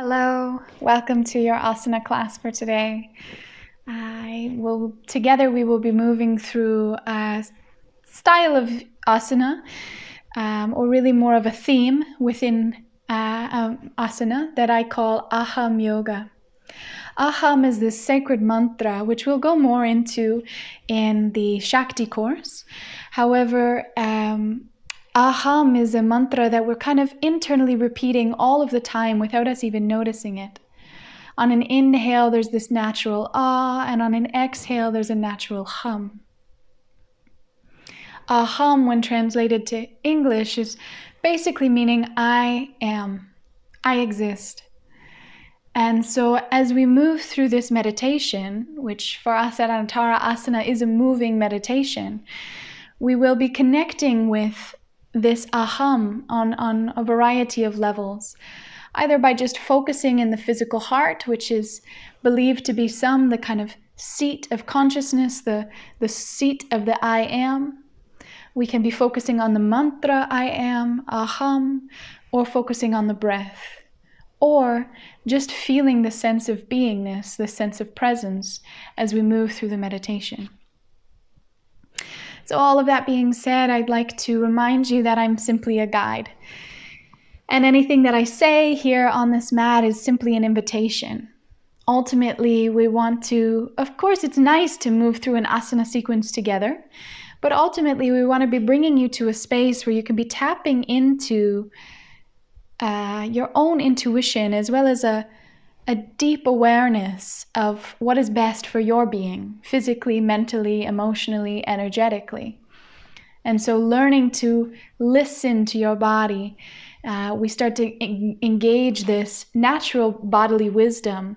Hello, welcome to your asana class for today. Together we will be moving through a style of asana, or really more of a theme within asana that I call Aham Yoga. Aham is this sacred mantra, which we'll go more into in the Shakti course. However, Aham is a mantra that we're kind of internally repeating all of the time without us even noticing it. On an inhale, there's this natural ah, and on an exhale, there's a natural hum. Aham, when translated to English, is basically meaning I am, I exist. And so as we move through this meditation, which for us at Anantara Asana is a moving meditation, we will be connecting with this aham on a variety of levels, either by just focusing in the physical heart, which is believed to be the kind of seat of consciousness, the seat of the I am. We can be focusing on the mantra I am, aham, or focusing on the breath, or just feeling the sense of beingness, the sense of presence as we move through the meditation. So all of that being said, I'd like to remind you that I'm simply a guide. And anything that I say here on this mat is simply an invitation. Ultimately, we want to, of course, it's nice to move through an asana sequence together, but ultimately we want to be bringing you to a space where you can be tapping into your own intuition, as well as a deep awareness of what is best for your being, physically, mentally, emotionally, energetically. And so learning to listen to your body, we start to engage this natural bodily wisdom,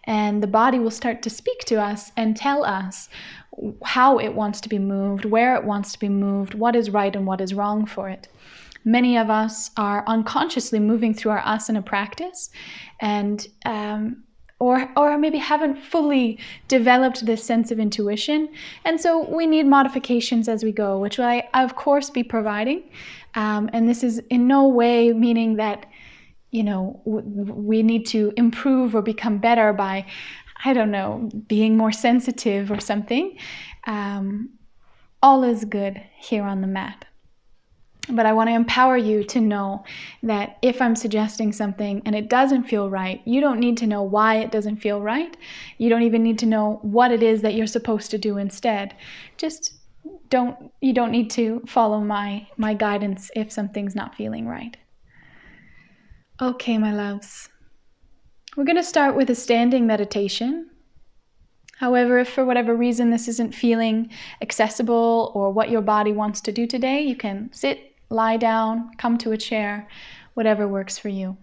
and the body will start to speak to us and tell us how it wants to be moved, where it wants to be moved, what is right and what is wrong for it. Many of us are unconsciously moving through our asana practice, and or maybe haven't fully developed this sense of intuition, and so we need modifications as we go, which I of course be providing. And this is in no way meaning that we need to improve or become better by, I don't know, being more sensitive or something. All is good here on the mat. But I want to empower you to know that if I'm suggesting something and it doesn't feel right, you don't need to know why it doesn't feel right. You don't even need to know what it is that you're supposed to do instead. You don't need to follow my guidance if something's not feeling right. Okay, my loves. We're going to start with a standing meditation. However, if for whatever reason this isn't feeling accessible or what your body wants to do today, you can sit, lie down, come to a chair, whatever works for you.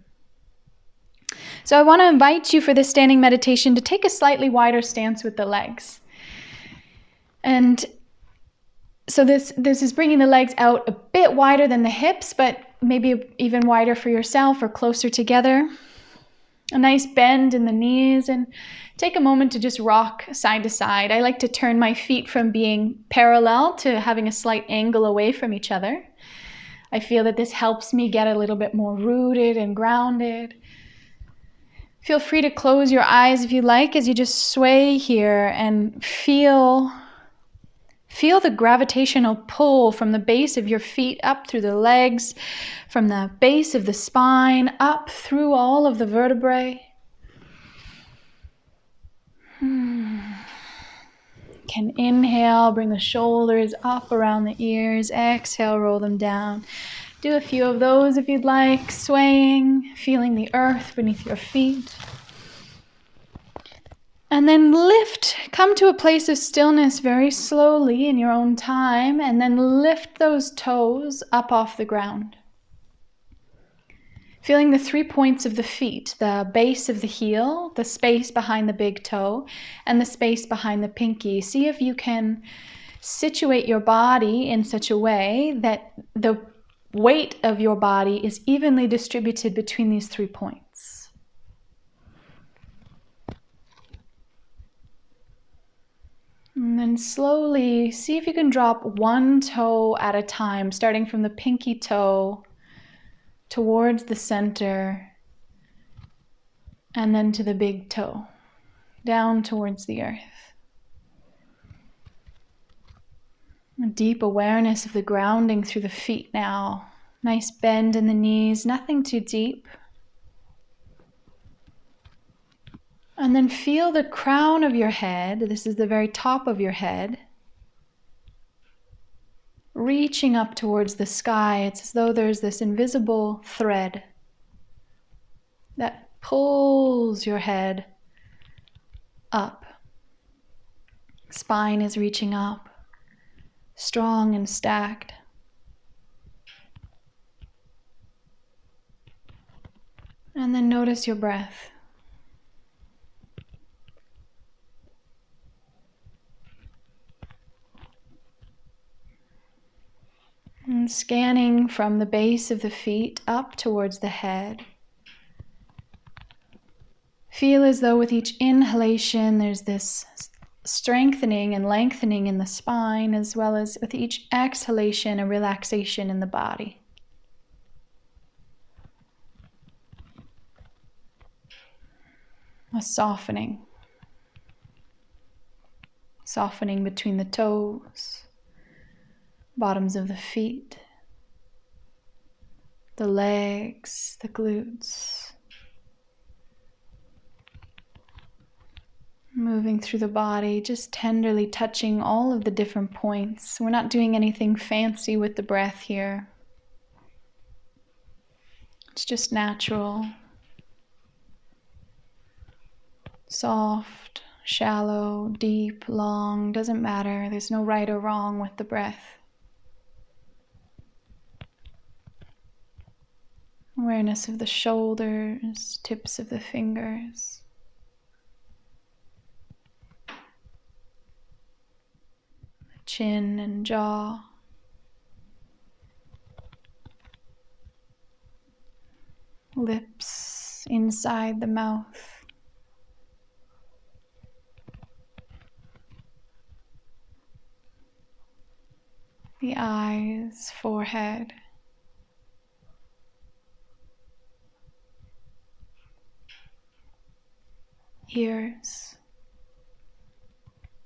So I want to invite you for this standing meditation to take a slightly wider stance with the legs. And so this is bringing the legs out a bit wider than the hips, but maybe even wider for yourself or closer together. A nice bend in the knees, and take a moment to just rock side to side. I like to turn my feet from being parallel to having a slight angle away from each other. I feel that this helps me get a little bit more rooted and grounded. Feel free to close your eyes if you like as you just sway here and feel the gravitational pull from the base of your feet up through the legs, from the base of the spine, up through all of the vertebrae. Can inhale, bring the shoulders up around the ears. Exhale, roll them down. Do a few of those if you'd like, swaying, feeling the earth beneath your feet. And then lift, come to a place of stillness very slowly in your own time, and then lift those toes up off the ground. Feeling the 3 points of the feet, the base of the heel, the space behind the big toe, and the space behind the pinky. See if you can situate your body in such a way that the weight of your body is evenly distributed between these 3 points. And then slowly see if you can drop one toe at a time, starting from the pinky toe towards the center, and then to the big toe, down towards the earth. A deep awareness of the grounding through the feet now. Nice bend in the knees, nothing too deep. And then feel the crown of your head, this is the very top of your head, reaching up towards the sky. It's as though there's this invisible thread that pulls your head up. Spine is reaching up, strong and stacked. And then notice your breath. And scanning from the base of the feet up towards the head. Feel as though with each inhalation there's this strengthening and lengthening in the spine, as well as with each exhalation a relaxation in the body. A softening. Softening between the toes, bottoms of the feet, the legs, the glutes. Moving through the body, just tenderly touching all of the different points. We're not doing anything fancy with the breath here. It's just natural, soft, shallow, deep, long, doesn't matter. There's no right or wrong with the breath. Awareness of the shoulders, tips of the fingers. Chin and jaw. Lips inside the mouth. The eyes, forehead. Ears.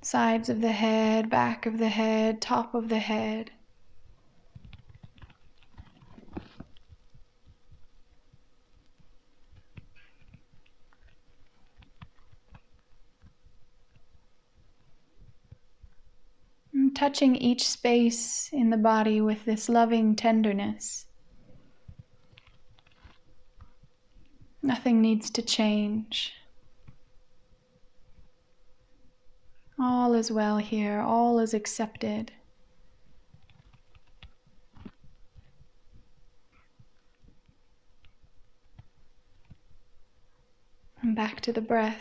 Sides of the head, back of the head, top of the head. And touching each space in the body with this loving tenderness. Nothing needs to change. All is well here, all is accepted. And back to the breath.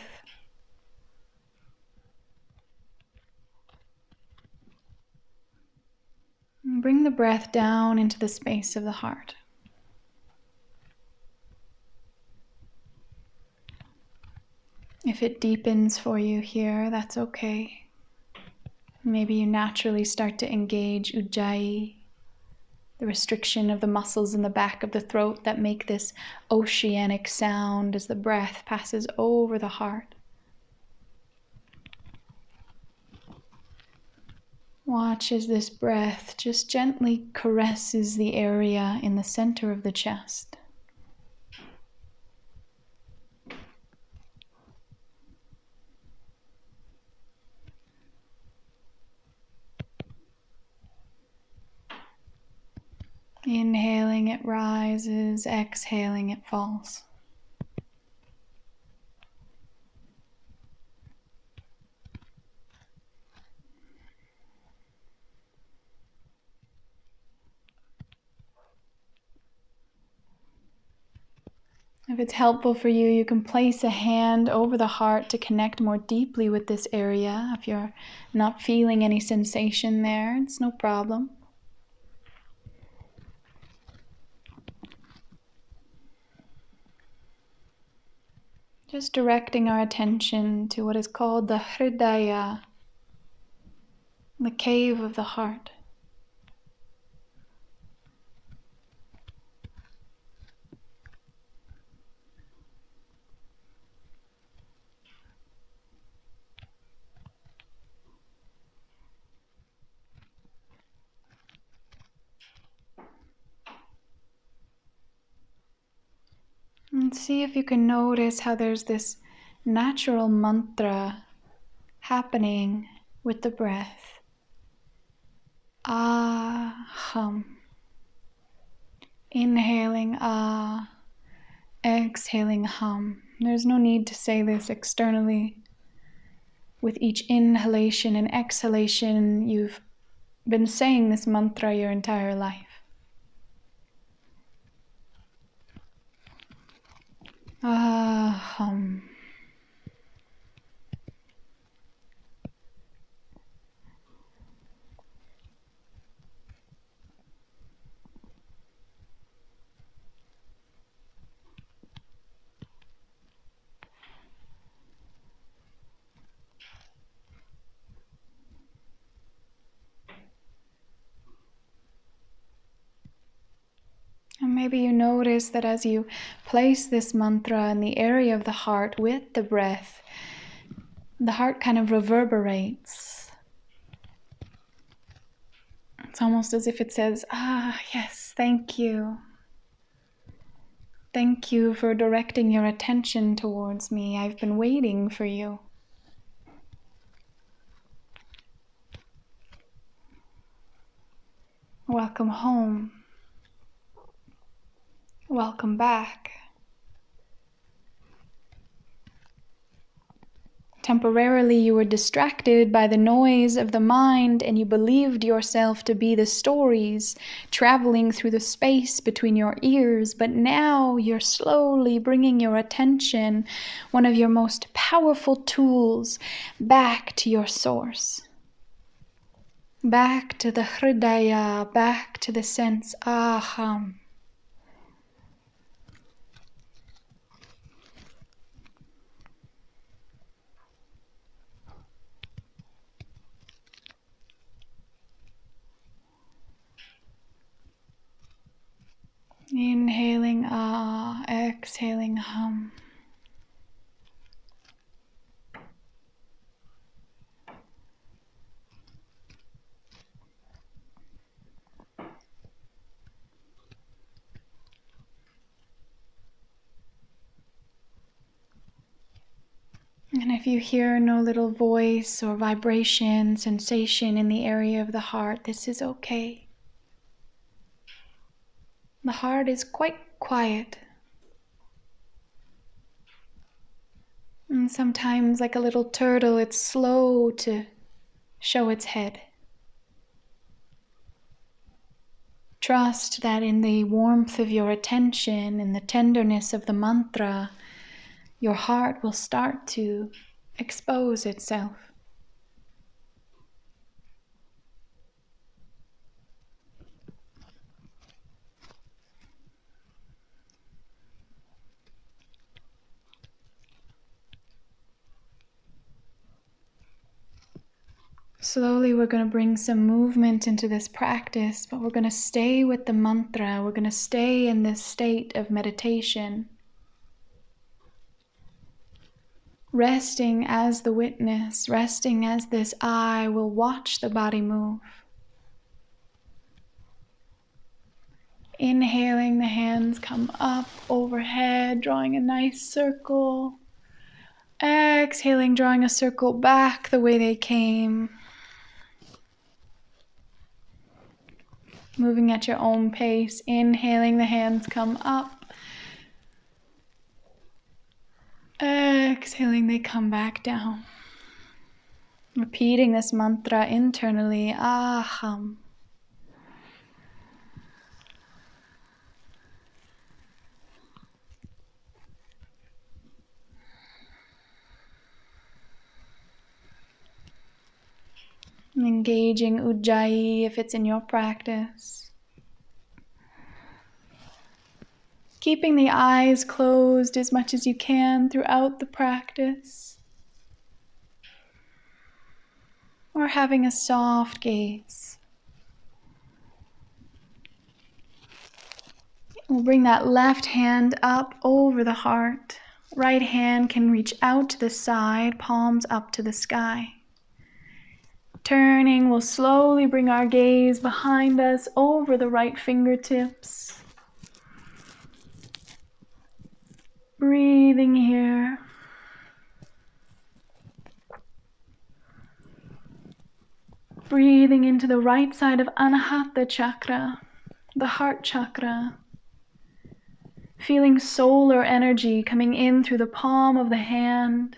And bring the breath down into the space of the heart. If it deepens for you here, that's okay. Maybe you naturally start to engage ujjayi, the restriction of the muscles in the back of the throat that make this oceanic sound as the breath passes over the heart. Watch as this breath just gently caresses the area in the center of the chest. Inhaling, it rises. Exhaling, it falls. If it's helpful for you, you can place a hand over the heart to connect more deeply with this area. If you're not feeling any sensation there, it's no problem. Just directing our attention to what is called the hridaya, the cave of the heart. And see if you can notice how there's this natural mantra happening with the breath. Aham. Inhaling ah, exhaling hum. There's no need to say this externally. With each inhalation and exhalation, you've been saying this mantra your entire life. Aham. And maybe you notice that as you place this mantra in the area of the heart with the breath, the heart kind of reverberates. It's almost as if it says, yes, thank you. Thank you for directing your attention towards me. I've been waiting for you. Welcome home. Welcome back. Temporarily you were distracted by the noise of the mind and you believed yourself to be the stories traveling through the space between your ears, but now you're slowly bringing your attention, one of your most powerful tools, back to your source. Back to the hridaya, back to the sense aham. Inhaling ah, exhaling hum. And if you hear no little voice or vibration, sensation in the area of the heart, this is okay. The heart is quite quiet. And sometimes, like a little turtle, it's slow to show its head. Trust that in the warmth of your attention, in the tenderness of the mantra, your heart will start to expose itself. Slowly we're going to bring some movement into this practice, but we're going to stay with the mantra. We're going to stay in this state of meditation. Resting as the witness, resting as this eye will watch the body move. Inhaling, the hands come up overhead, drawing a nice circle. Exhaling, drawing a circle back the way they came. Moving at your own pace. Inhaling, the hands come up. Exhaling, they come back down. Repeating this mantra internally, aham. Engaging ujjayi if it's in your practice. Keeping the eyes closed as much as you can throughout the practice. Or having a soft gaze. We'll bring that left hand up over the heart. Right hand can reach out to the side, palms up to the sky. Turning, we'll slowly bring our gaze behind us over the right fingertips. Breathing here. Breathing into the right side of Anahata chakra, the heart chakra. Feeling solar energy coming in through the palm of the hand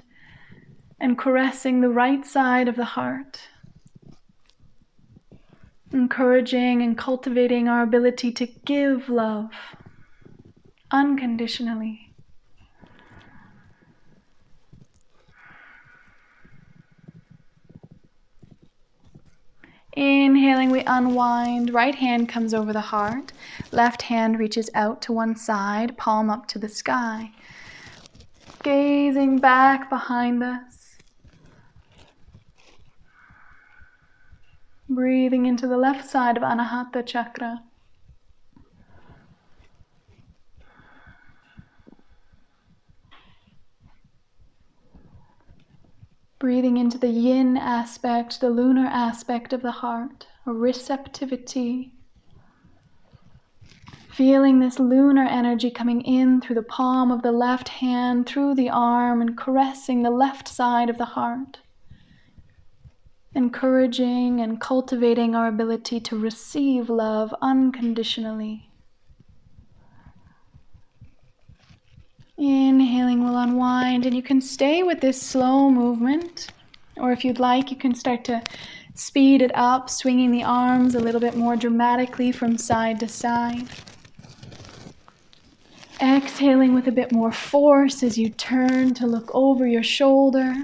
and caressing the right side of the heart. Encouraging and cultivating our ability to give love unconditionally. Inhaling, we unwind. Right hand comes over the heart. Left hand reaches out to one side, palm up to the sky. Gazing back behind us. Breathing into the left side of Anahata chakra. Breathing into the yin aspect, the lunar aspect of the heart, a receptivity. Feeling this lunar energy coming in through the palm of the left hand, through the arm, and caressing the left side of the heart. Encouraging and cultivating our ability to receive love unconditionally. Inhaling will unwind, and you can stay with this slow movement, or if you'd like, you can start to speed it up, swinging the arms a little bit more dramatically from side to side. Exhaling with a bit more force as you turn to look over your shoulder.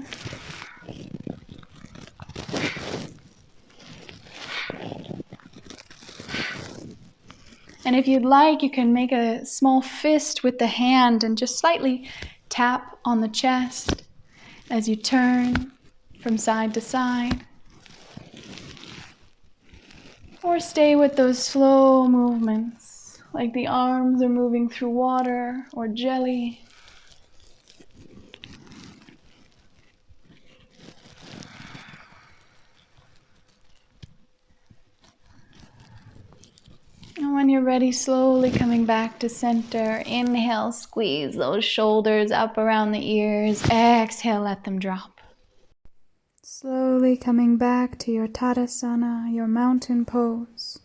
And if you'd like, you can make a small fist with the hand and just slightly tap on the chest as you turn from side to side. Or stay with those slow movements, like the arms are moving through water or jelly. And when you're ready, slowly coming back to center. Inhale, squeeze those shoulders up around the ears. Exhale, let them drop. Slowly coming back to your Tadasana, your mountain pose.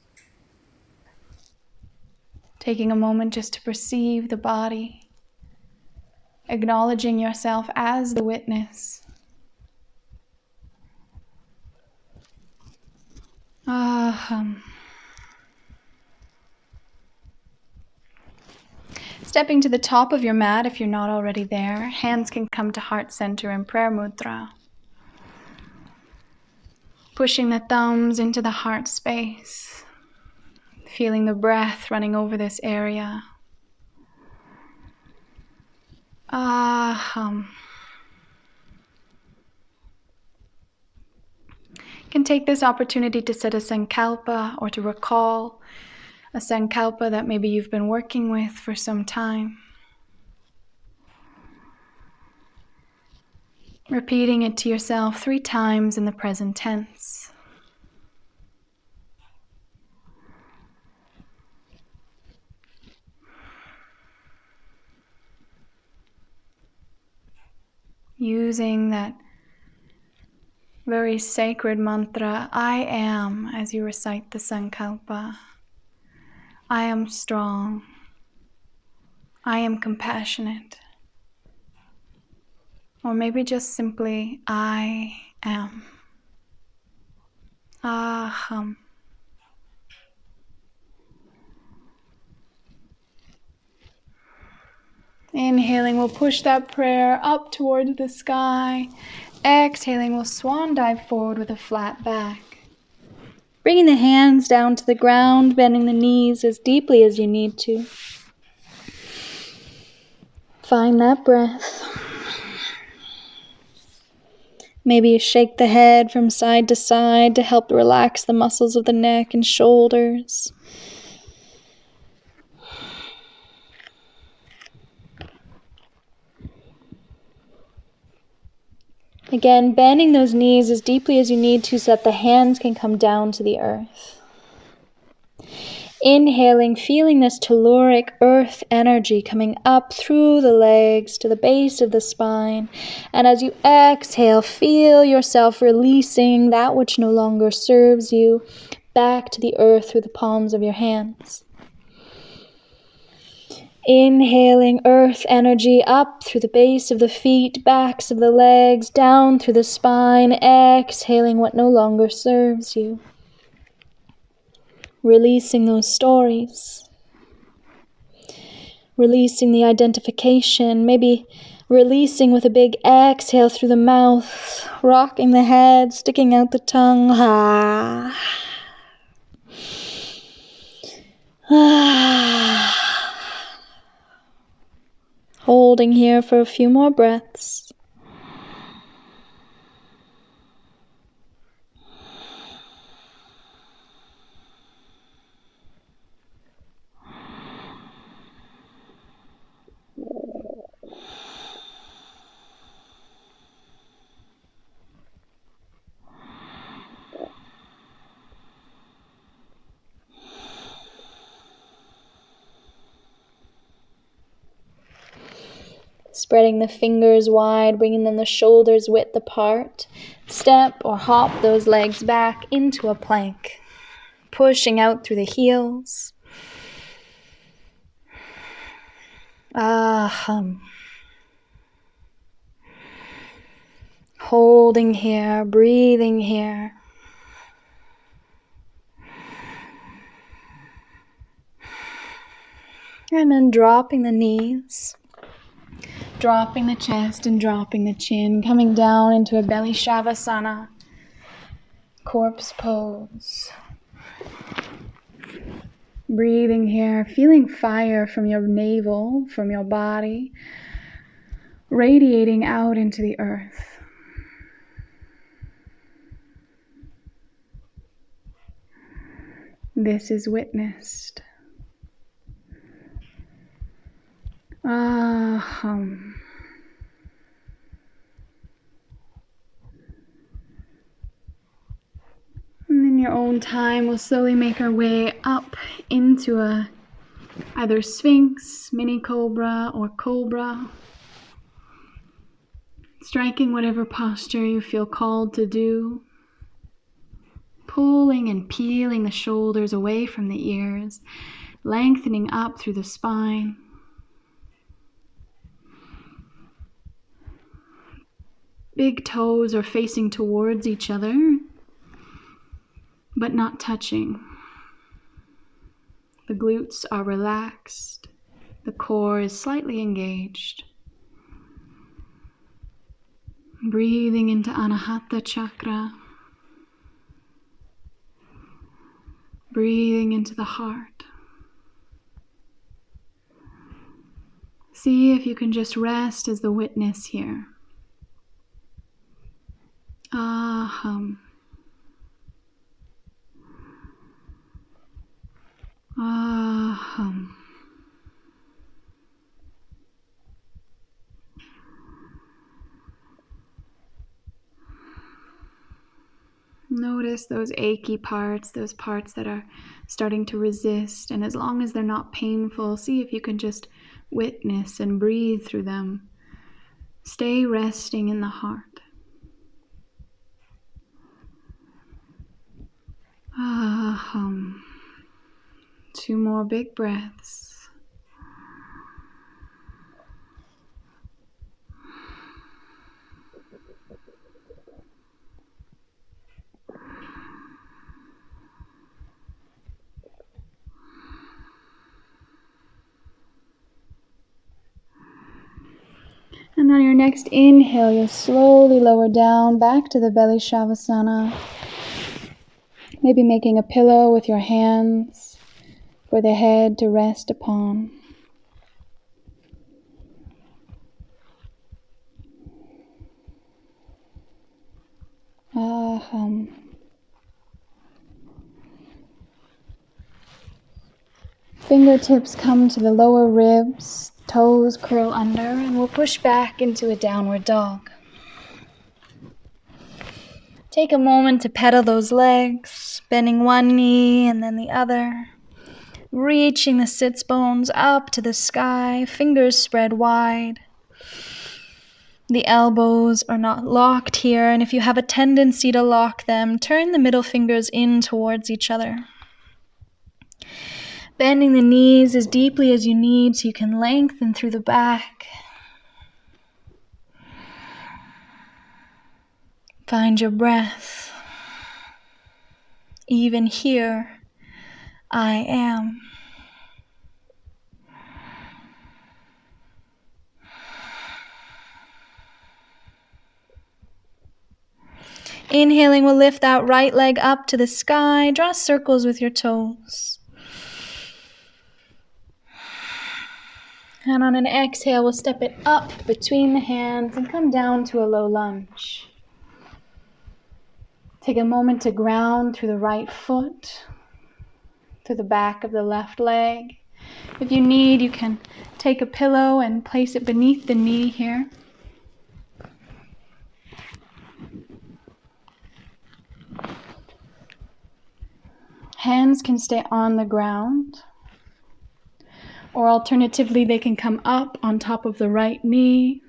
Taking a moment just to perceive the body. Acknowledging yourself as the witness. Aham. Stepping to the top of your mat if you're not already there. Hands can come to heart center in prayer mudra. Pushing the thumbs into the heart space. Feeling the breath running over this area. Aham. You can take this opportunity to set a sankalpa or to recall a sankalpa that maybe you've been working with for some time. Repeating it to yourself 3 times in the present tense. Using that very sacred mantra, I am, as you recite the sankalpa. I am strong. I am compassionate. Or maybe just simply, I am. Aham. Inhaling, we'll push that prayer up towards the sky. Exhaling, we'll swan dive forward with a flat back. Bringing the hands down to the ground, bending the knees as deeply as you need to. Find that breath. Maybe you shake the head from side to side to help relax the muscles of the neck and shoulders. Again, bending those knees as deeply as you need to so that the hands can come down to the earth. Inhaling, feeling this telluric earth energy coming up through the legs to the base of the spine. And as you exhale, feel yourself releasing that which no longer serves you back to the earth through the palms of your hands. Inhaling earth energy up through the base of the feet, backs of the legs, down through the spine. Exhaling what no longer serves you. Releasing those stories. Releasing the identification. Maybe releasing with a big exhale through the mouth. Rocking the head, sticking out the tongue. Ah. Ah. Holding here for a few more breaths. Spreading the fingers wide, bringing them the shoulders width apart. Step or hop those legs back into a plank. Pushing out through the heels. Aham. Holding here, breathing here. And then dropping the knees. Dropping the chest and dropping the chin, coming down into a belly shavasana, corpse pose. Breathing here, feeling fire from your navel, from your body, radiating out into the earth. This is witnessed. Aham. And in your own time, we'll slowly make our way up into either Sphinx, Mini Cobra, or Cobra. Striking whatever posture you feel called to do. Pulling and peeling the shoulders away from the ears, lengthening up through the spine. Big toes are facing towards each other, but not touching. The glutes are relaxed. The core is slightly engaged. Breathing into Anahata chakra. Breathing into the heart. See if you can just rest as the witness here. Aham. Aham. Notice those achy parts, those parts that are starting to resist, and as long as they're not painful, see if you can just witness and breathe through them. Stay resting in the heart. Aham. 2 more big breaths. And on your next inhale, you'll slowly lower down back to the belly shavasana. Maybe making a pillow with your hands for the head to rest upon. Aham. Fingertips come to the lower ribs, toes curl under, and we'll push back into a downward dog. Take a moment to pedal those legs, bending one knee and then the other. Reaching the sits bones up to the sky, fingers spread wide. The elbows are not locked here, and if you have a tendency to lock them, turn the middle fingers in towards each other. Bending the knees as deeply as you need so you can lengthen through the back. Find your breath. Even here, I am. Inhaling will lift that right leg up to the sky. Draw circles with your toes. And on an exhale, we'll step it up between the hands and come down to a low lunge. Take a moment to ground through the right foot, to the back of the left leg. If you need, you can take a pillow and place it beneath the knee here. Hands can stay on the ground, or alternatively they can come up on top of the right knee,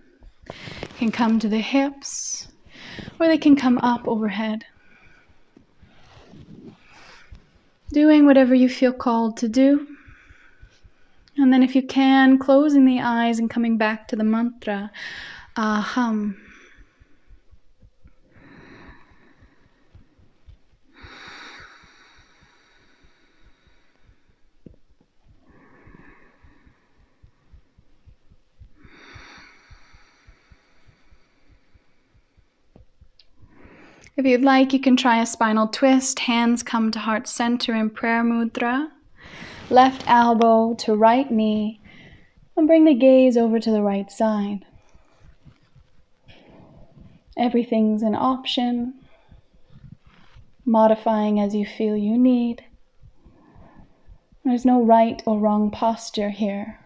can come to the hips, or they can come up overhead. Doing whatever you feel called to do. And then if you can, closing the eyes and coming back to the mantra, Aham. If you'd like, you can try a spinal twist. Hands come to heart center in prayer mudra. Left elbow to right knee. And bring the gaze over to the right side. Everything's an option. Modifying as you feel you need. There's no right or wrong posture here.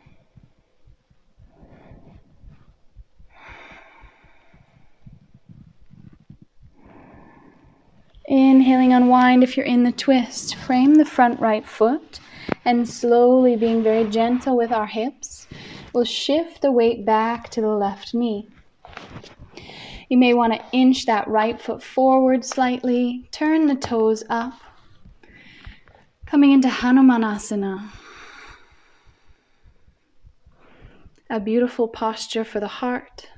Inhaling, unwind if you're in the twist. Frame the front right foot and slowly, being very gentle with our hips, we'll shift the weight back to the left knee. You may want to inch that right foot forward slightly, turn the toes up, coming into Hanumanasana. A beautiful posture for the heart.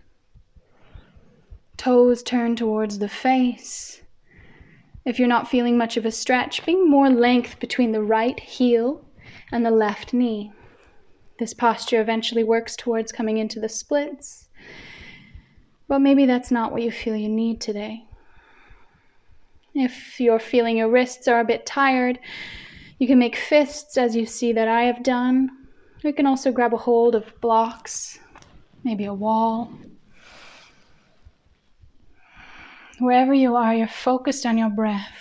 Toes turn towards the face. If you're not feeling much of a stretch, bring more length between the right heel and the left knee. This posture eventually works towards coming into the splits, but maybe that's not what you feel you need today. If you're feeling your wrists are a bit tired, you can make fists as you see that I have done. You can also grab a hold of blocks, maybe a wall. Wherever you are, you're focused on your breath,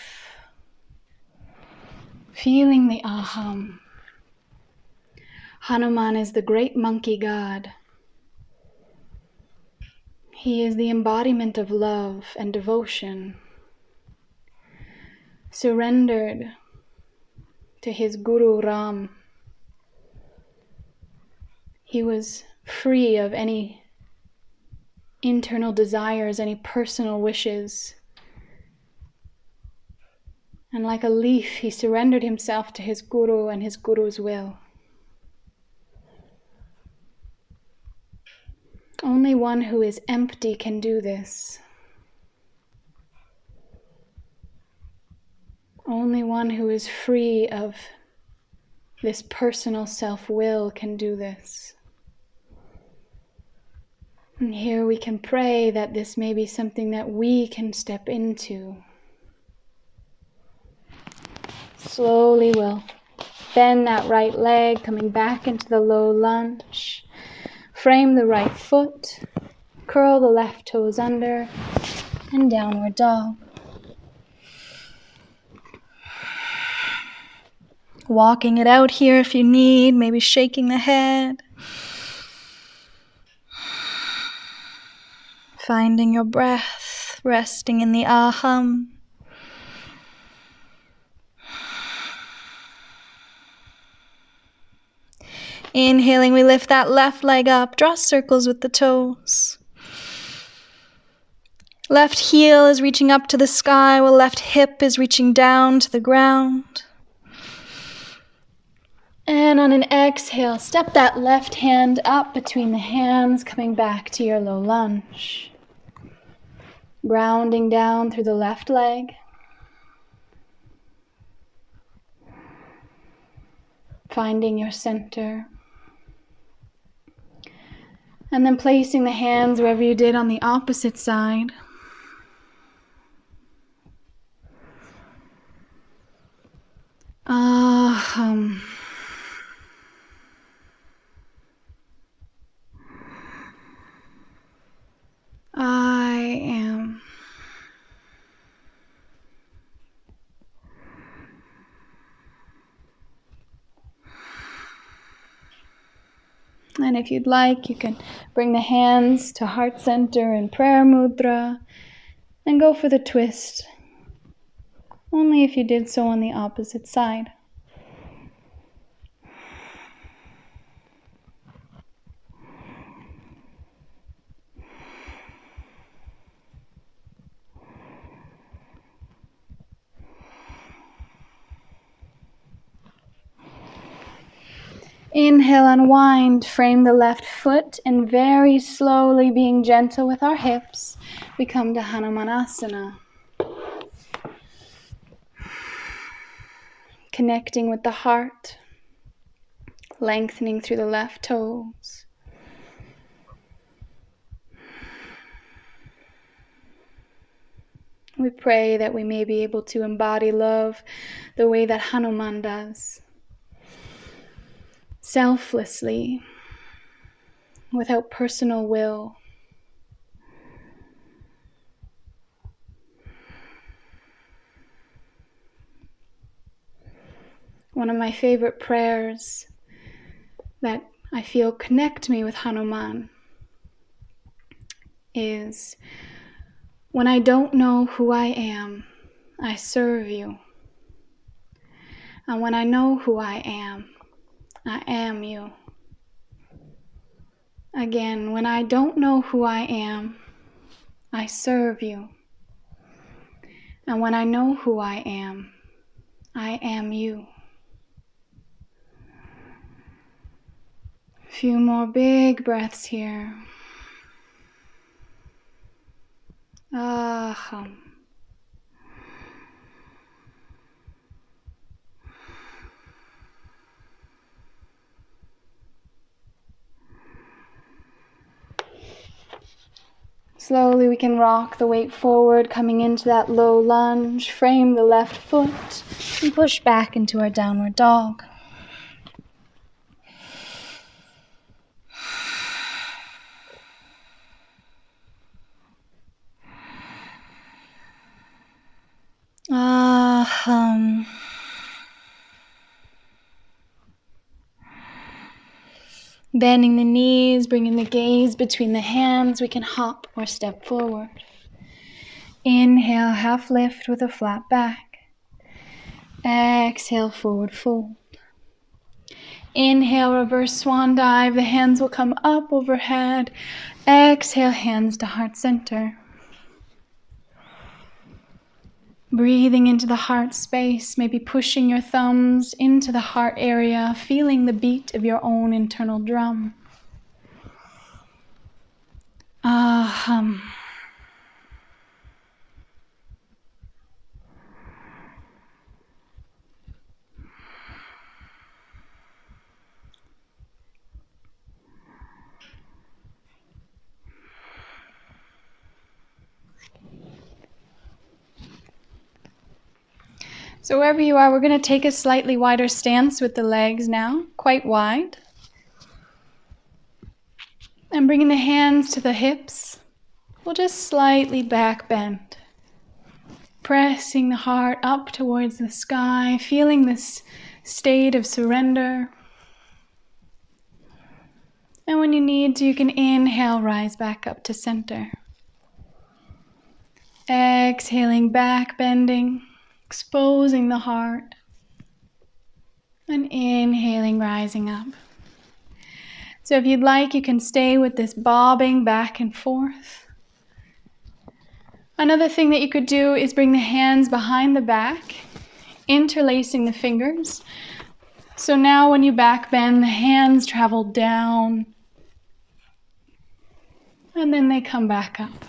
feeling the Aham. Hanuman is the great monkey god. He is the embodiment of love and devotion, surrendered to his Guru Ram. He was free of any internal desires, any personal wishes. And like a leaf, he surrendered himself to his Guru and his Guru's will. Only one who is empty can do this. Only one who is free of this personal self-will can do this. And here we can pray that this may be something that we can step into. Slowly we'll bend that right leg, coming back into the low lunge. Frame the right foot, curl the left toes under, and downward dog. Walking it out here if you need, maybe shaking the head. Finding your breath, resting in the Aham. Inhaling, we lift that left leg up, draw circles with the toes. Left heel is reaching up to the sky, while left hip is reaching down to the ground. And on an exhale, step that left hand up between the hands, coming back to your low lunge. Grounding down through the left leg. Finding your center. And then placing the hands wherever you did on the opposite side. Aham. I am. And if you'd like, you can bring the hands to heart center in prayer mudra and go for the twist. Only if you did so on the opposite side. Inhale, unwind, frame the left foot, and very slowly, being gentle with our hips, we come to Hanumanasana. Connecting with the heart, lengthening through the left toes. We pray that we may be able to embody love the way that Hanuman does. Selflessly, without personal will. One of my favorite prayers that I feel connect me with Hanuman is, when I don't know who I am, I serve you. And when I know who I am you. Again, when I don't know who I am, I serve you. And when I know who I am you. A few more big breaths here. Aham. Slowly we can rock the weight forward, coming into that low lunge, frame the left foot, and push back into our downward dog. Aham. Bending the knees, bringing the gaze between the hands, we can hop or step forward. Inhale, half lift with a flat back. Exhale, forward fold. Inhale, reverse swan dive. The hands will come up overhead. Exhale, hands to heart center. Breathing into the heart space, maybe pushing your thumbs into the heart area, feeling the beat of your own internal drum. Aham. So wherever you are, we're going to take a slightly wider stance with the legs now, quite wide. And bringing the hands to the hips, we'll just slightly back bend. Pressing the heart up towards the sky, feeling this state of surrender. And when you need to, you can inhale, rise back up to center. Exhaling, back bending. Exposing the heart, and inhaling, rising up. So if you'd like, you can stay with this bobbing back and forth. Another thing that you could do is bring the hands behind the back, interlacing the fingers. So now when you back bend, the hands travel down, and then they come back up.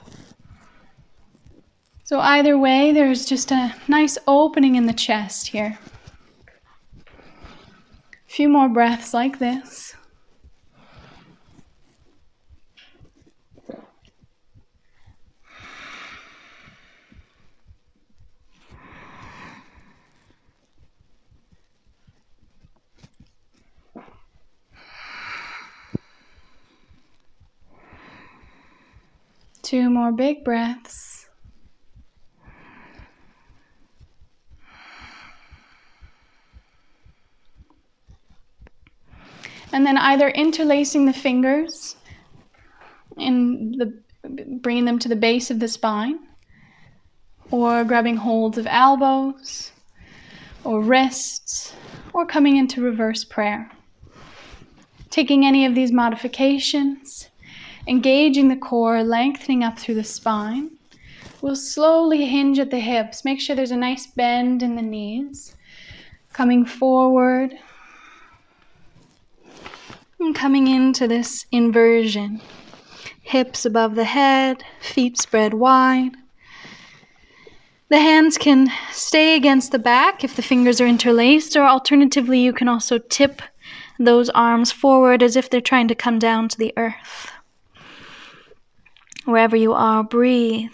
So either way, there's just a nice opening in the chest here. A few more breaths like this. Two more big breaths. And then either interlacing the fingers and bringing them to the base of the spine, or grabbing holds of elbows or wrists, or coming into reverse prayer. Taking any of these modifications, engaging the core, lengthening up through the spine. We'll slowly hinge at the hips. Make sure there's a nice bend in the knees. Coming forward and coming into this inversion. Hips above the head, feet spread wide. The hands can stay against the back if the fingers are interlaced, or alternatively you can also tip those arms forward as if they're trying to come down to the earth. Wherever you are, breathe.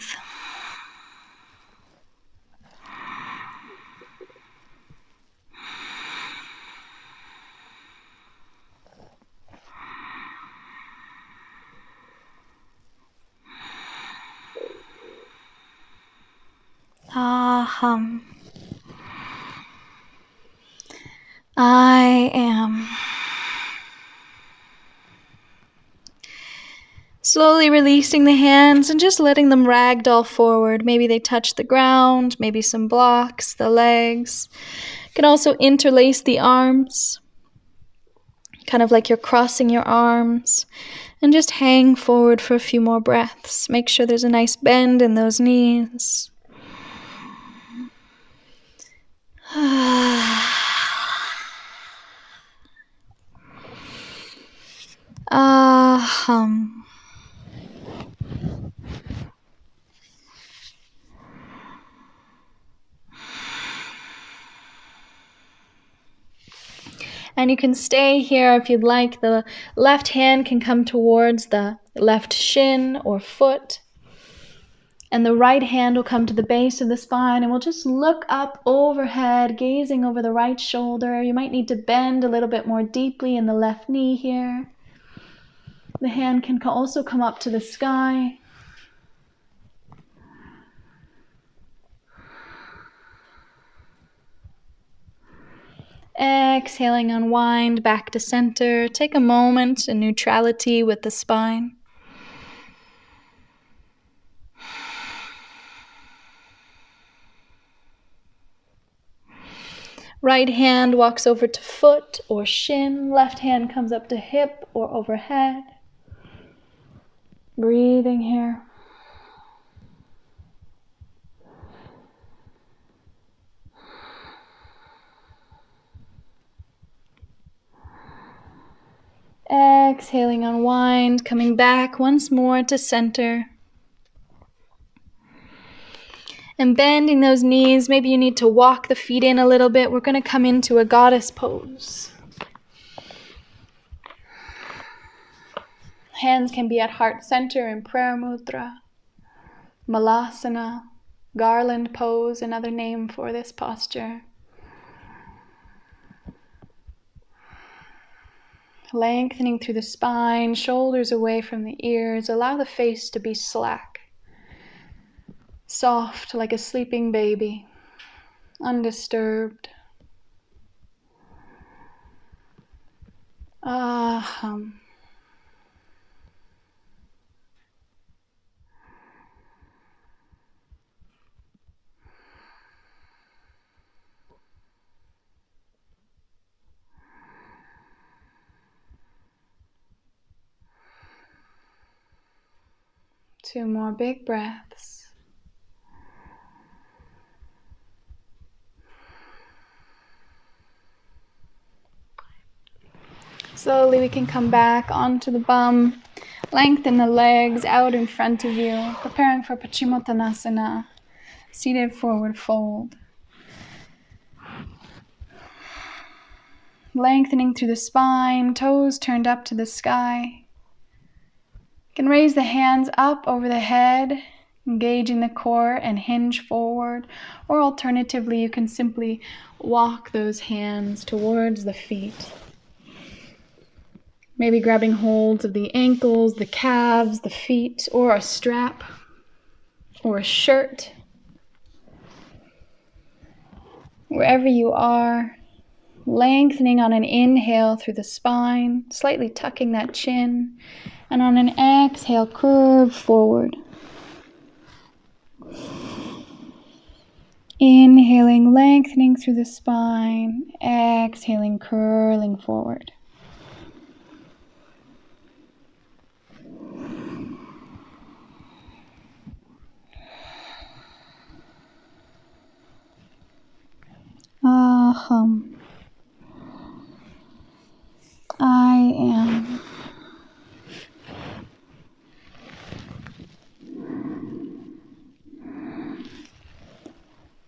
Aham. I am. Slowly releasing the hands and just letting them ragdoll forward. Maybe they touch the ground, maybe some blocks, the legs. You can also interlace the arms, kind of like you're crossing your arms, and just hang forward for a few more breaths. Make sure there's a nice bend in those knees. Aham. And you can stay here if you'd like. The left hand can come towards the left shin or foot. And the right hand will come to the base of the spine, and we'll just look up overhead, gazing over the right shoulder. You might need to bend a little bit more deeply in the left knee here. The hand can also come up to the sky. Exhaling, unwind back to center. Take a moment in neutrality with the spine. Right hand walks over to foot or shin. Left hand comes up to hip or overhead. Breathing here. Exhaling, unwind, coming back once more to center. And bending those knees, maybe you need to walk the feet in a little bit. We're going to come into a goddess pose. Hands can be at heart center in prayer mudra, malasana, garland pose, another name for this posture. Lengthening through the spine, shoulders away from the ears. Allow the face to be slack, soft like a sleeping baby, undisturbed. Aham. 2 more big breaths. Slowly we can come back onto the bum. Lengthen the legs out in front of you, preparing for Paschimottanasana, seated forward fold. Lengthening through the spine, toes turned up to the sky. You can raise the hands up over the head, engaging the core and hinge forward, or alternatively you can simply walk those hands towards the feet. Maybe grabbing holds of the ankles, the calves, the feet, or a strap, or a shirt. Wherever you are, lengthening on an inhale through the spine, slightly tucking that chin, and on an exhale, curve forward. Inhaling, lengthening through the spine, exhaling, curling forward. Aham. I am.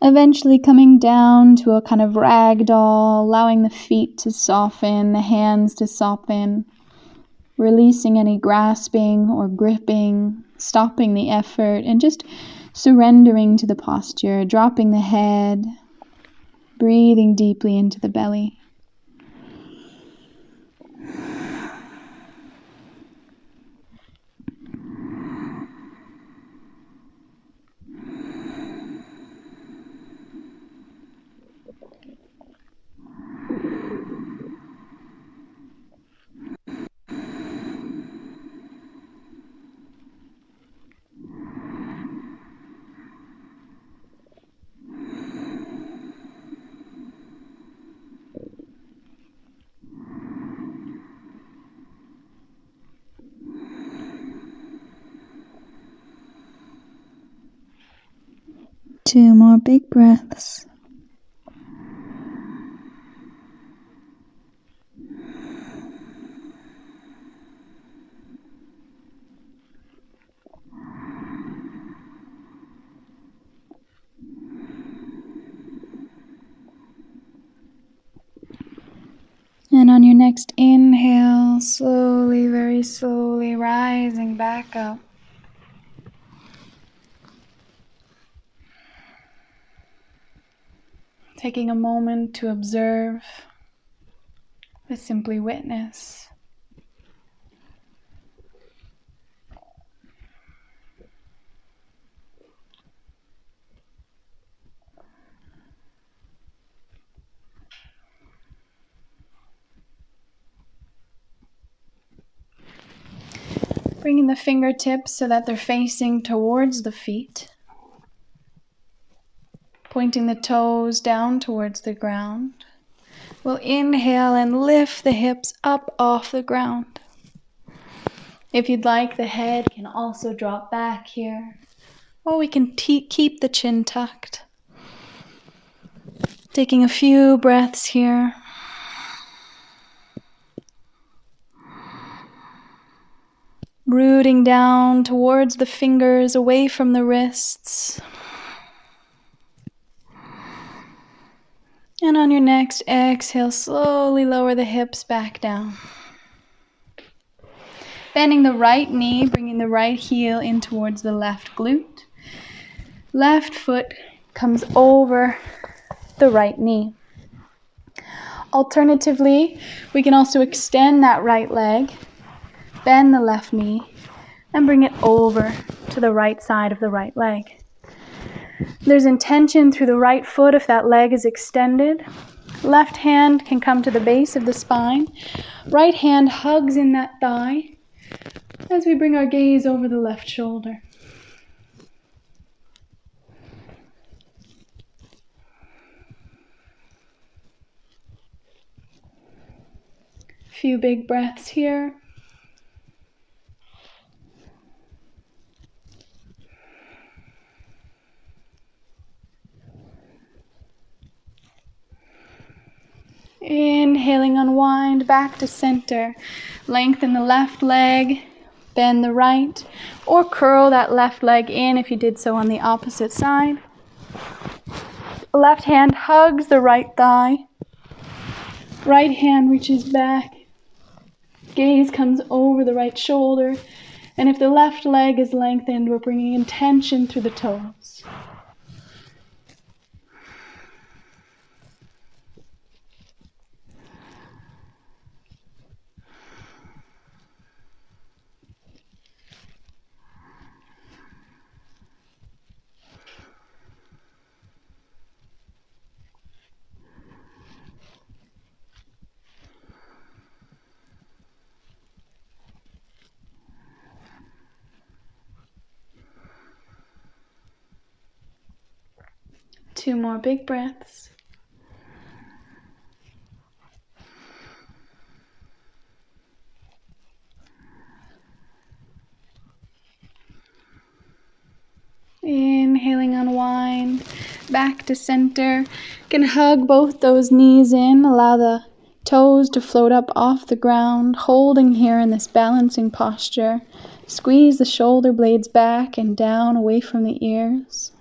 Eventually coming down to a kind of ragdoll, allowing the feet to soften, the hands to soften, releasing any grasping or gripping, stopping the effort, and just surrendering to the posture, dropping the head, breathing deeply into the belly. Two more big breaths. And on your next inhale, slowly, very slowly rising back up. Taking a moment to observe, to simply witness. Bringing the fingertips so that they're facing towards the feet. Pointing the toes down towards the ground. We'll inhale and lift the hips up off the ground. If you'd like, the head can also drop back here. Or we can keep the chin tucked. Taking a few breaths here. Rooting down towards the fingers, away from the wrists. And on your next exhale, slowly lower the hips back down. Bending the right knee, bringing the right heel in towards the left glute. Left foot comes over the right knee. Alternatively, we can also extend that right leg, bend the left knee, and bring it over to the right side of the right leg. There's intention through the right foot if that leg is extended. Left hand can come to the base of the spine. Right hand hugs in that thigh as we bring our gaze over the left shoulder. Few big breaths here. Inhaling, unwind back to center. Lengthen the left leg, bend the right, or curl that left leg in if you did so on the opposite side. Left hand hugs the right thigh. Right hand reaches back. Gaze comes over the right shoulder. And if the left leg is lengthened, we're bringing intention through the toes. Two more big breaths. Inhaling, unwind, back to center. You can hug both those knees in, allow the toes to float up off the ground, holding here in this balancing posture. Squeeze the shoulder blades back and down away from the ears.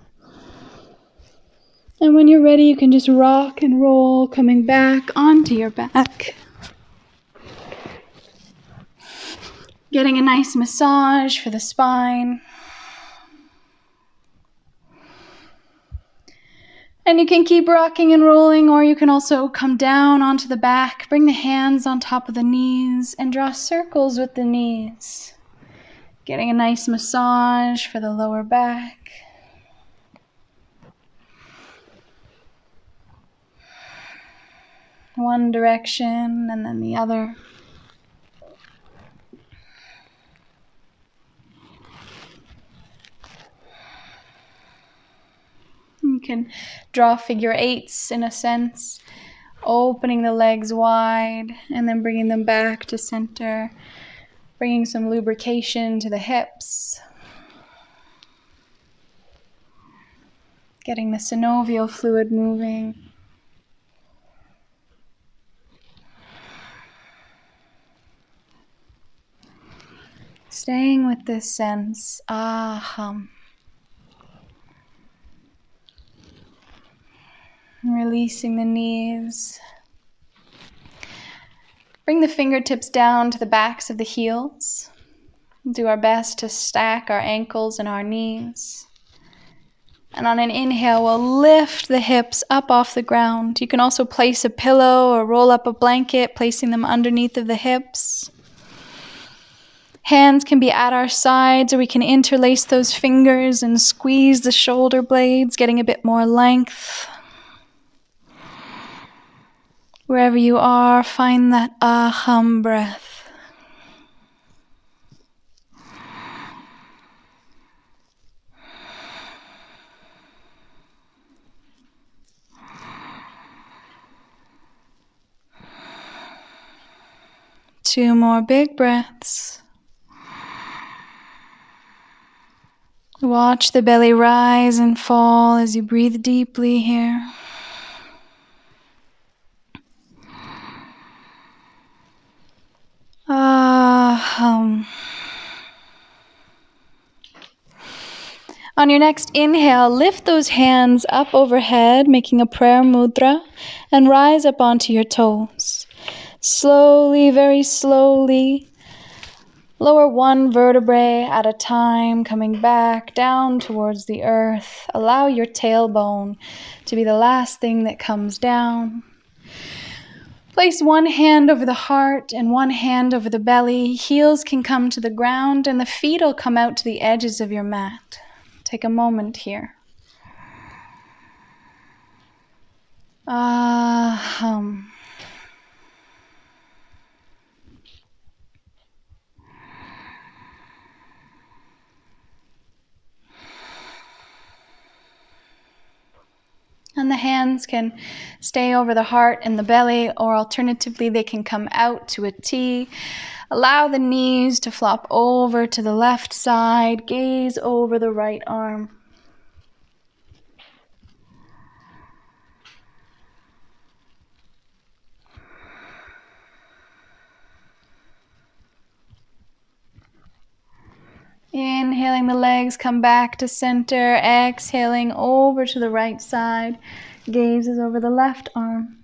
And when you're ready, you can just rock and roll, coming back onto your back. Getting a nice massage for the spine. And you can keep rocking and rolling, or you can also come down onto the back, bring the hands on top of the knees, and draw circles with the knees. Getting a nice massage for the lower back. One direction and then the other. You can draw figure eights in a sense, opening the legs wide and then bringing them back to center, bringing some lubrication to the hips, getting the synovial fluid moving. Staying with this sense, aham. Releasing the knees. Bring the fingertips down to the backs of the heels. Do our best to stack our ankles and our knees. And on an inhale, we'll lift the hips up off the ground. You can also place a pillow or roll up a blanket, placing them underneath of the hips. Hands can be at our sides, or we can interlace those fingers and squeeze the shoulder blades, getting a bit more length. Wherever you are, find that aham breath. Two more big breaths. Watch the belly rise and fall as you breathe deeply here. Aham. On your next inhale, lift those hands up overhead, making a prayer mudra, and rise up onto your toes. Slowly, very slowly, lower one vertebrae at a time, coming back down towards the earth. Allow your tailbone to be the last thing that comes down. Place one hand over the heart and one hand over the belly. Heels can come to the ground and the feet will come out to the edges of your mat. Take a moment here. Aham. And the hands can stay over the heart and the belly, or alternatively, they can come out to a T. Allow the knees to flop over to the left side. Gaze over the right arm. Inhaling, the legs come back to center. Exhaling over to the right side. Gaze is over the left arm.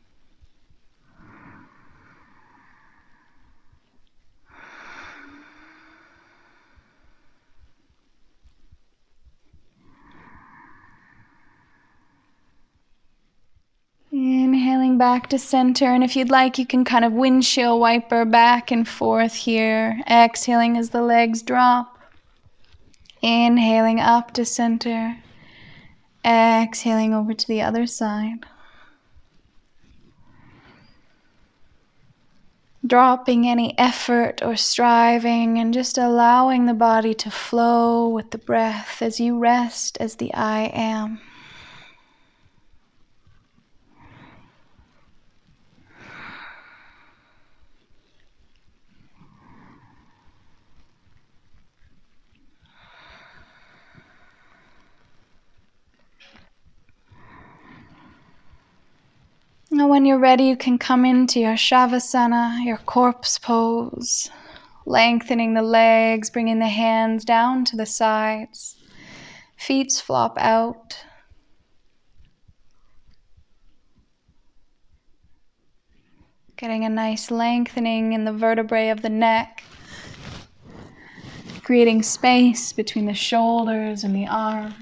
Inhaling back to center, and if you'd like, you can kind of windshield wiper back and forth here. Exhaling as the legs drop. Inhaling up to center. Exhaling over to the other side. Dropping any effort or striving and just allowing the body to flow with the breath as you rest as the I am. Now when you're ready, you can come into your Shavasana, your corpse pose, lengthening the legs, bringing the hands down to the sides, feet flop out. Getting a nice lengthening in the vertebrae of the neck, creating space between the shoulders and the arms.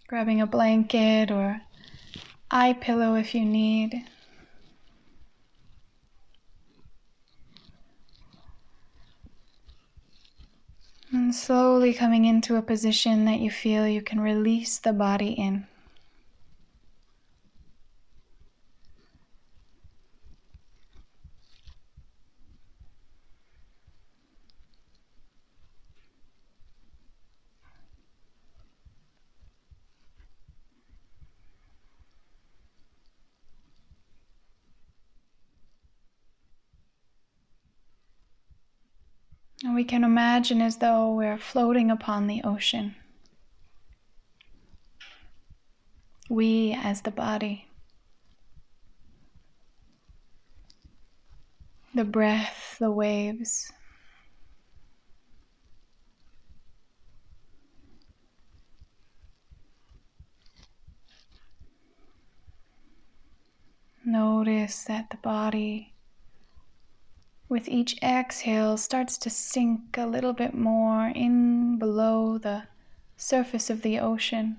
Grabbing a blanket or eye pillow if you need. And slowly coming into a position that you feel you can release the body in. And we can imagine as though we're floating upon the ocean. We as the body. The breath, the waves. Notice that the body, with each exhale, starts to sink a little bit more in below the surface of the ocean.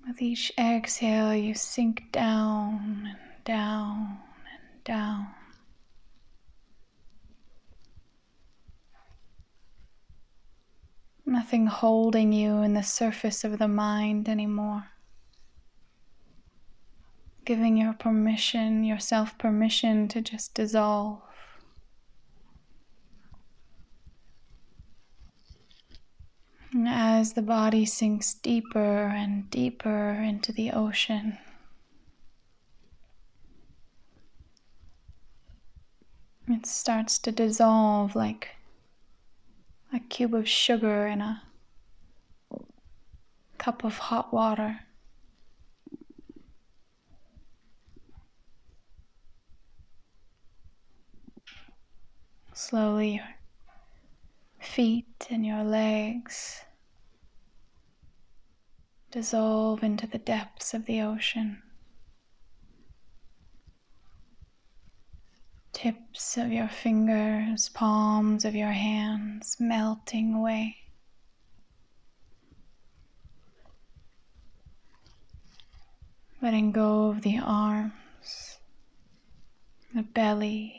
With each exhale, you sink down and down and down. Nothing holding you in the surface of the mind anymore. Giving yourself permission to just dissolve. And as the body sinks deeper and deeper into the ocean, it starts to dissolve like a cube of sugar in a cup of hot water. Slowly your feet and your legs dissolve into the depths of the ocean. Tips of your fingers, palms of your hands melting away. Letting go of the arms, the belly,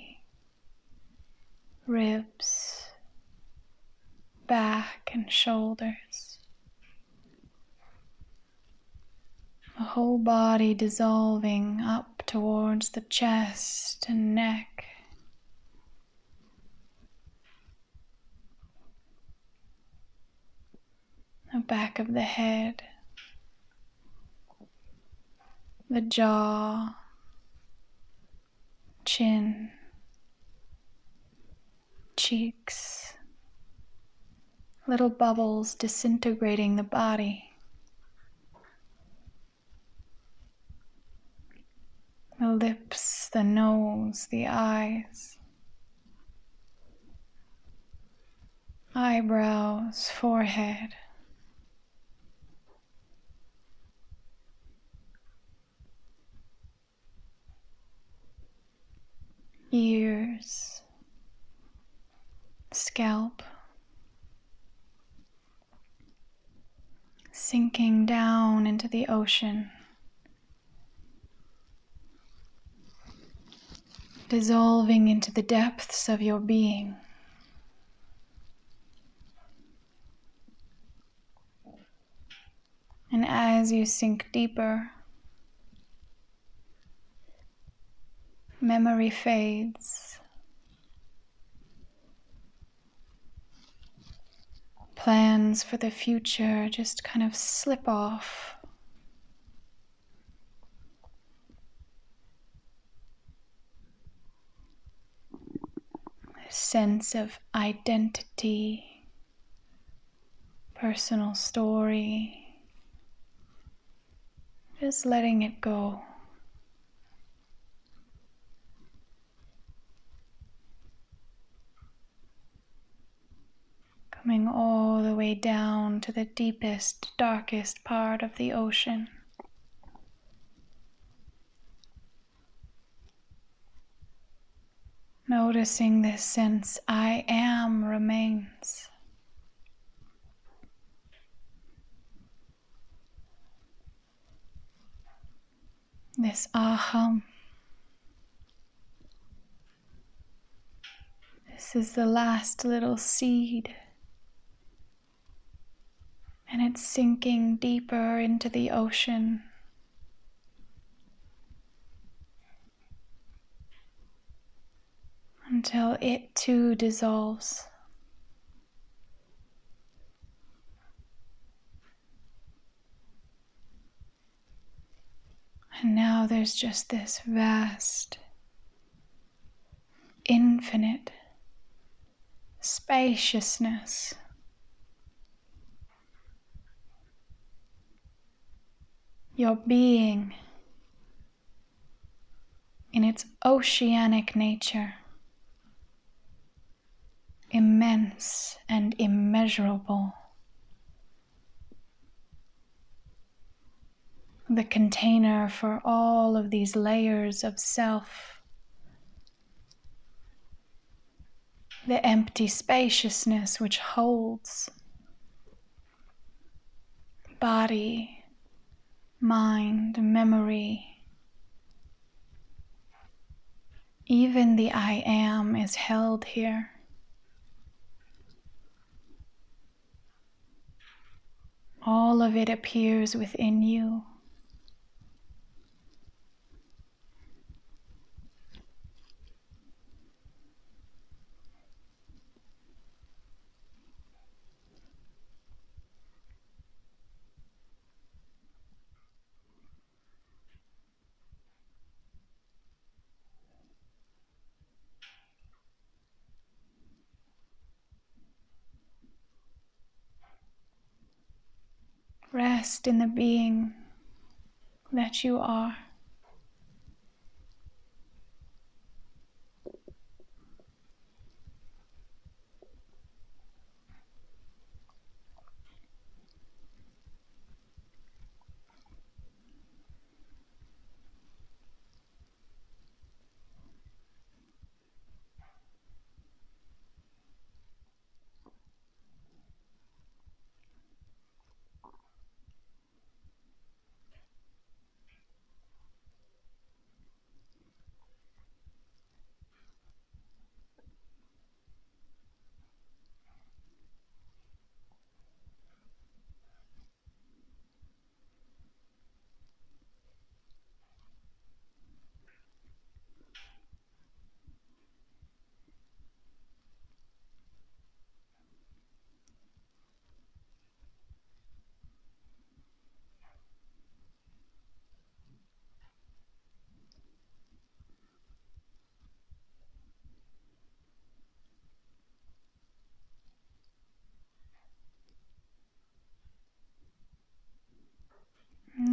ribs, back and shoulders. The whole body dissolving up towards the chest and neck. The back of the head, the jaw, chin, cheeks, little bubbles disintegrating the body. lips, the nose, the eyes, eyebrows, forehead, ears, scalp, sinking down into the ocean, dissolving into the depths of your being. And as you sink deeper, memory fades. Plans for the future just kind of slip off. A sense of identity, personal story, just letting it go. Coming all the way down to the deepest, darkest part of the ocean. Noticing this sense, I am, remains. This aham. This is the last little seed. And it's sinking deeper into the ocean. Until it too dissolves. And now there's just this vast, infinite spaciousness. Your being in its oceanic nature, immense and immeasurable. The container for all of these layers of self. The empty spaciousness which holds body, mind, memory. Even the I am is held here. All of it appears within you. Rest in the being that you are.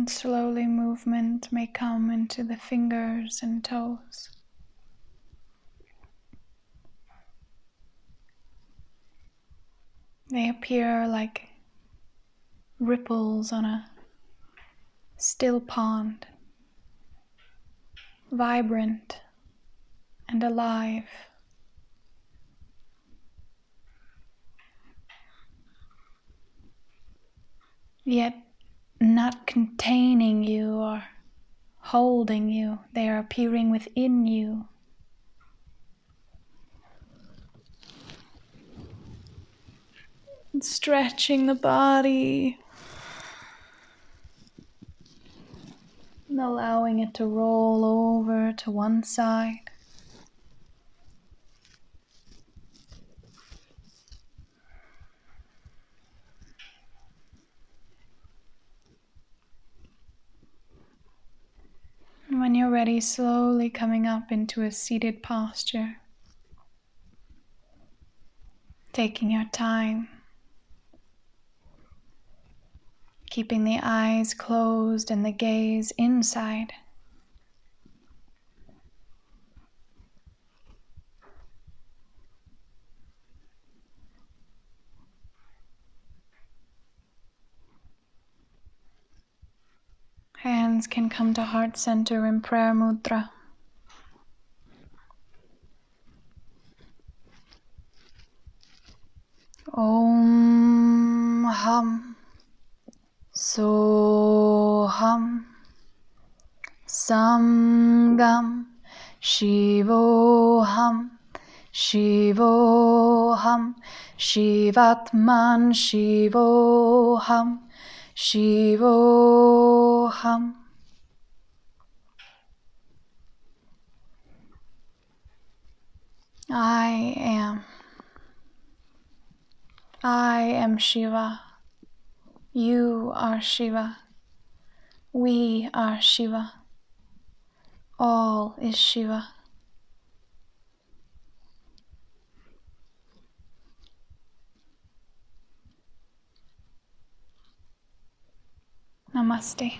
And slowly movement may come into the fingers and toes. They appear like ripples on a still pond, vibrant and alive. Yet not containing you or holding you, they are appearing within you. And stretching the body, and allowing it to roll over to one side. And when you're ready, slowly coming up into a seated posture. Taking your time. Keeping the eyes closed and the gaze inside. Hands can come to heart center in prayer mudra. Om Ham Soham Samgam Shivoham Shivoham Shivatman Shivoham Shivoham. I am Shiva. You are Shiva. We are Shiva. All is Shiva. Namaste.